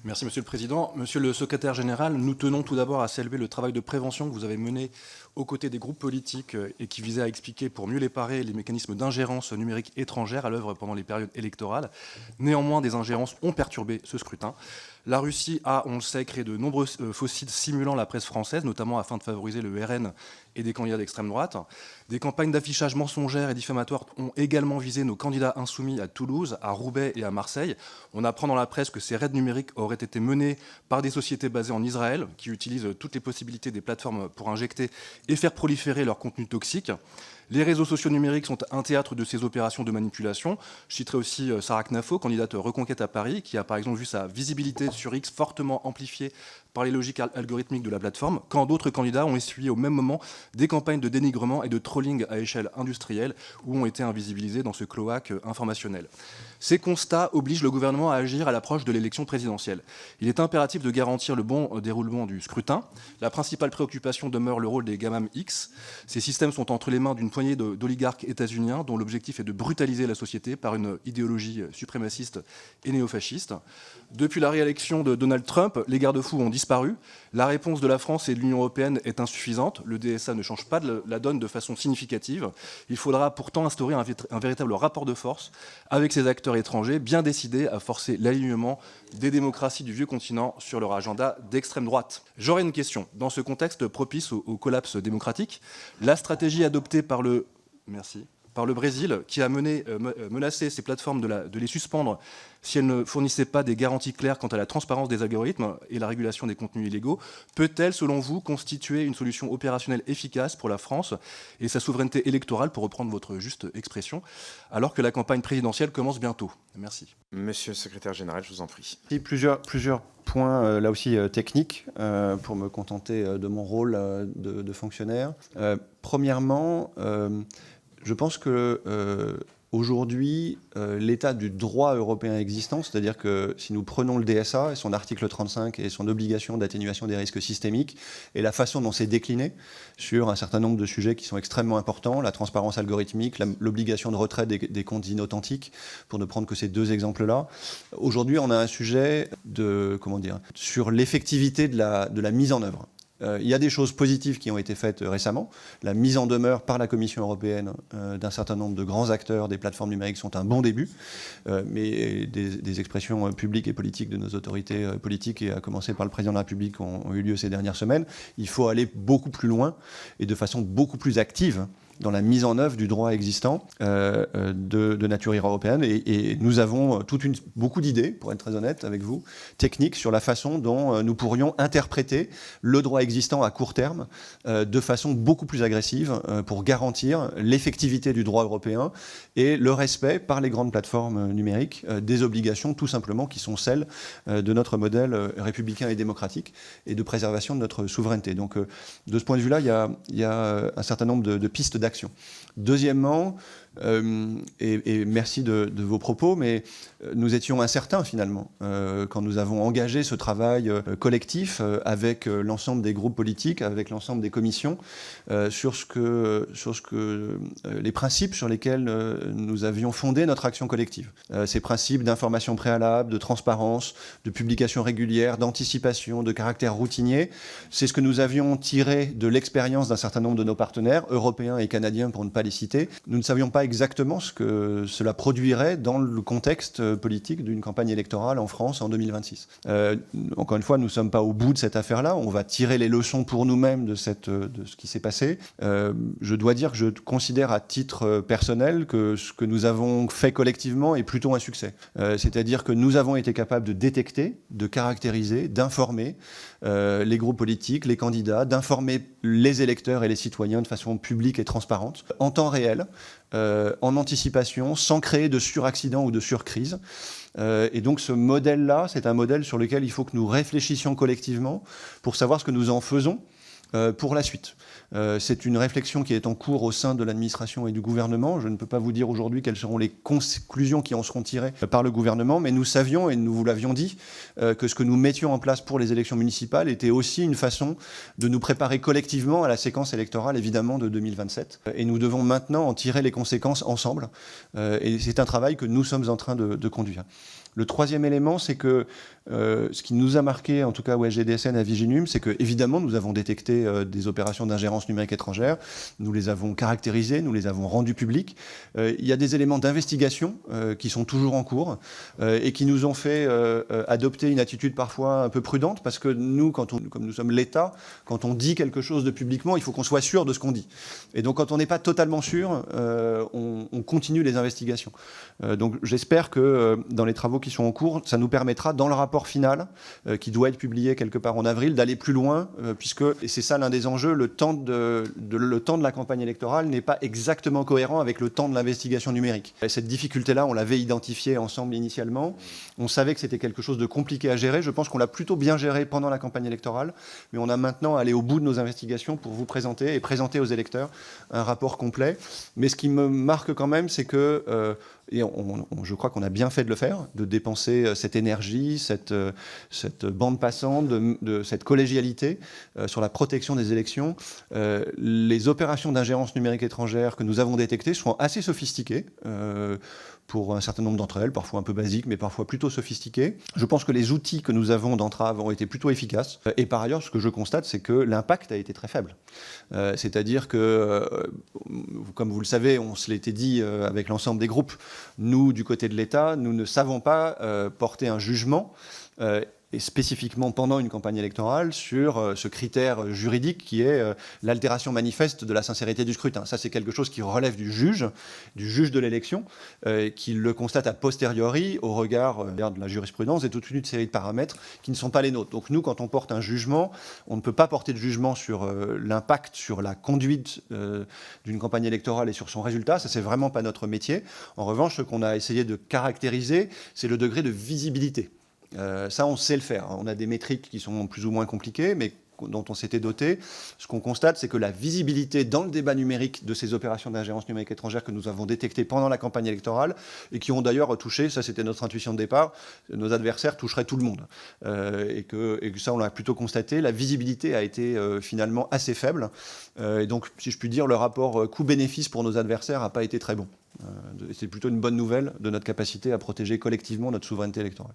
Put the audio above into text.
Merci Monsieur le Président. Monsieur le Secrétaire général, nous tenons tout d'abord à saluer le travail de prévention que vous avez mené aux côtés des groupes politiques et qui visait à expliquer pour mieux les parer les mécanismes d'ingérence numérique étrangère à l'œuvre pendant les périodes électorales. Néanmoins, des ingérences ont perturbé ce scrutin. La Russie a, on le sait, créé de nombreux faux sites simulant la presse française, notamment afin de favoriser le RN et des candidats d'extrême droite. Des campagnes d'affichage mensongères et diffamatoires ont également visé nos candidats insoumis à Toulouse, à Roubaix et à Marseille. On apprend dans la presse que ces raids numériques auraient été menés par des sociétés basées en Israël, qui utilisent toutes les possibilités des plateformes pour injecter et faire proliférer leur contenu toxique. Les réseaux sociaux numériques sont un théâtre de ces opérations de manipulation. Je citerai aussi Sarah Knafo, candidate Reconquête à Paris, qui a par exemple vu sa visibilité sur X fortement amplifiée par les logiques algorithmiques de la plateforme, quand d'autres candidats ont essuyé au même moment des campagnes de dénigrement et de trolling à échelle industrielle ou ont été invisibilisés dans ce cloaque informationnel. Ces constats obligent le gouvernement à agir à l'approche de l'élection présidentielle. Il est impératif de garantir le bon déroulement du scrutin. La principale préoccupation demeure le rôle des gamams X. Ces systèmes sont entre les mains d'une poignée d'oligarques états-uniens dont l'objectif est de brutaliser la société par une idéologie suprémaciste et néofasciste. Depuis la réélection de Donald Trump, les garde-fous ont disparu. La réponse de la France et de l'Union européenne est insuffisante. Le DSA ne change pas la donne de façon significative. Il faudra pourtant instaurer un véritable rapport de force avec ces acteurs étrangers, bien décidés à forcer l'alignement des démocraties du vieux continent sur leur agenda d'extrême droite. J'aurais une question. Dans ce contexte propice au collapse démocratique, la stratégie adoptée par le Brésil, qui a menacé ces plateformes de les suspendre si elles ne fournissaient pas des garanties claires quant à la transparence des algorithmes et la régulation des contenus illégaux, peut-elle, selon vous, constituer une solution opérationnelle efficace pour la France et sa souveraineté électorale, pour reprendre votre juste expression, alors que la campagne présidentielle commence bientôt? Merci. Monsieur le secrétaire général, je vous en prie. Plusieurs points, là aussi techniques, pour me contenter de mon rôle de fonctionnaire. Premièrement, je pense que aujourd'hui, l'état du droit européen existant, c'est-à-dire que si nous prenons le DSA et son article 35 et son obligation d'atténuation des risques systémiques et la façon dont c'est décliné sur un certain nombre de sujets qui sont extrêmement importants, la transparence algorithmique, l'obligation de retrait des comptes inauthentiques, pour ne prendre que ces deux exemples-là, aujourd'hui on a un sujet sur l'effectivité de la mise en œuvre. Il y a des choses positives qui ont été faites récemment. La mise en demeure par la Commission européenne d'un certain nombre de grands acteurs des plateformes numériques sont un bon début, mais des expressions publiques et politiques de nos autorités politiques, et à commencer par le président de la République, ont eu lieu ces dernières semaines. Il faut aller beaucoup plus loin et de façon beaucoup plus active dans la mise en œuvre du droit existant de nature européenne. Et nous avons beaucoup d'idées, pour être très honnête avec vous, techniques sur la façon dont nous pourrions interpréter le droit existant à court terme de façon beaucoup plus agressive pour garantir l'effectivité du droit européen et le respect par les grandes plateformes numériques des obligations tout simplement qui sont celles de notre modèle républicain et démocratique et de préservation de notre souveraineté. Donc de ce point de vue-là, il y a un certain nombre de pistes d'action. Deuxièmement, et merci de vos propos, mais nous étions incertains finalement quand nous avons engagé ce travail collectif avec l'ensemble des groupes politiques, avec l'ensemble des commissions, sur les principes sur lesquels nous avions fondé notre action collective. Ces principes d'information préalable, de transparence, de publication régulière, d'anticipation, de caractère routinier, c'est ce que nous avions tiré de l'expérience d'un certain nombre de nos partenaires, européens et canadiens pour ne pas les citer. Nous ne savions pas exactement ce que cela produirait dans le contexte politique d'une campagne électorale en France en 2026. Encore une fois, nous ne sommes pas au bout de cette affaire-là. On va tirer les leçons pour nous-mêmes de ce qui s'est passé. Je dois dire que je considère à titre personnel que ce que nous avons fait collectivement est plutôt un succès. C'est-à-dire que nous avons été capables de détecter, de caractériser, d'informer les groupes politiques, les candidats, d'informer les électeurs et les citoyens de façon publique et transparente, en temps réel, en anticipation, sans créer de suraccident ou de surcrise. Et donc ce modèle-là, c'est un modèle sur lequel il faut que nous réfléchissions collectivement pour savoir ce que nous en faisons pour la suite. C'est une réflexion qui est en cours au sein de l'administration et du gouvernement. Je ne peux pas vous dire aujourd'hui quelles seront les conclusions qui en seront tirées par le gouvernement, mais nous savions, et nous vous l'avions dit, que ce que nous mettions en place pour les élections municipales était aussi une façon de nous préparer collectivement à la séquence électorale, évidemment, de 2027. Et nous devons maintenant en tirer les conséquences ensemble. Et c'est un travail que nous sommes en train de conduire. Le troisième élément, c'est que Ce qui nous a marqué, en tout cas au SGDSN à Viginum, c'est que évidemment nous avons détecté des opérations d'ingérence numérique étrangère, nous les avons caractérisées, nous les avons rendues publiques. Il y a des éléments d'investigation qui sont toujours en cours et qui nous ont fait adopter une attitude parfois un peu prudente, parce que nous, comme nous sommes l'État, quand on dit quelque chose de publiquement, il faut qu'on soit sûr de ce qu'on dit. Et donc quand on n'est pas totalement sûr, on continue les investigations. Donc j'espère que dans les travaux qui sont en cours, ça nous permettra, dans le rapport final, qui doit être publié quelque part en avril, d'aller plus loin, puisque, et c'est ça l'un des enjeux, le temps de la campagne électorale n'est pas exactement cohérent avec le temps de l'investigation numérique. Et cette difficulté-là, on l'avait identifiée ensemble initialement. On savait que c'était quelque chose de compliqué à gérer. Je pense qu'on l'a plutôt bien géré pendant la campagne électorale, mais on a maintenant à aller au bout de nos investigations pour vous présenter et présenter aux électeurs un rapport complet. Mais ce qui me marque quand même, c'est que je crois qu'on a bien fait de le faire, de dépenser cette énergie, cette bande passante, de cette collégialité sur la protection des élections. Les opérations d'ingérence numérique étrangère que nous avons détectées sont assez sophistiquées, pour un certain nombre d'entre elles, parfois un peu basiques, mais parfois plutôt sophistiquées. Je pense que les outils que nous avons d'entrave ont été plutôt efficaces. Et par ailleurs, ce que je constate, c'est que l'impact a été très faible. C'est-à-dire que, comme vous le savez, on se l'était dit avec l'ensemble des groupes, nous, du côté de l'État, nous ne savons pas porter un jugement, et spécifiquement pendant une campagne électorale, sur ce critère juridique qui est l'altération manifeste de la sincérité du scrutin. Ça, c'est quelque chose qui relève du juge de l'élection, qui le constate a posteriori au regard de la jurisprudence et toute une série de paramètres qui ne sont pas les nôtres. Donc nous, quand on porte un jugement, on ne peut pas porter de jugement sur l'impact, sur la conduite d'une campagne électorale et sur son résultat. Ça, c'est vraiment pas notre métier. En revanche, ce qu'on a essayé de caractériser, c'est le degré de visibilité. Ça, on sait le faire. On a des métriques qui sont plus ou moins compliquées, mais dont on s'était doté. Ce qu'on constate, c'est que la visibilité dans le débat numérique de ces opérations d'ingérence numérique étrangère que nous avons détectées pendant la campagne électorale, et qui ont d'ailleurs touché, ça c'était notre intuition de départ, nos adversaires toucheraient tout le monde. Et que ça, on l'a plutôt constaté. La visibilité a été finalement assez faible. Et donc, si je puis dire, le rapport coût-bénéfice pour nos adversaires n'a pas été très bon. C'est plutôt une bonne nouvelle de notre capacité à protéger collectivement notre souveraineté électorale.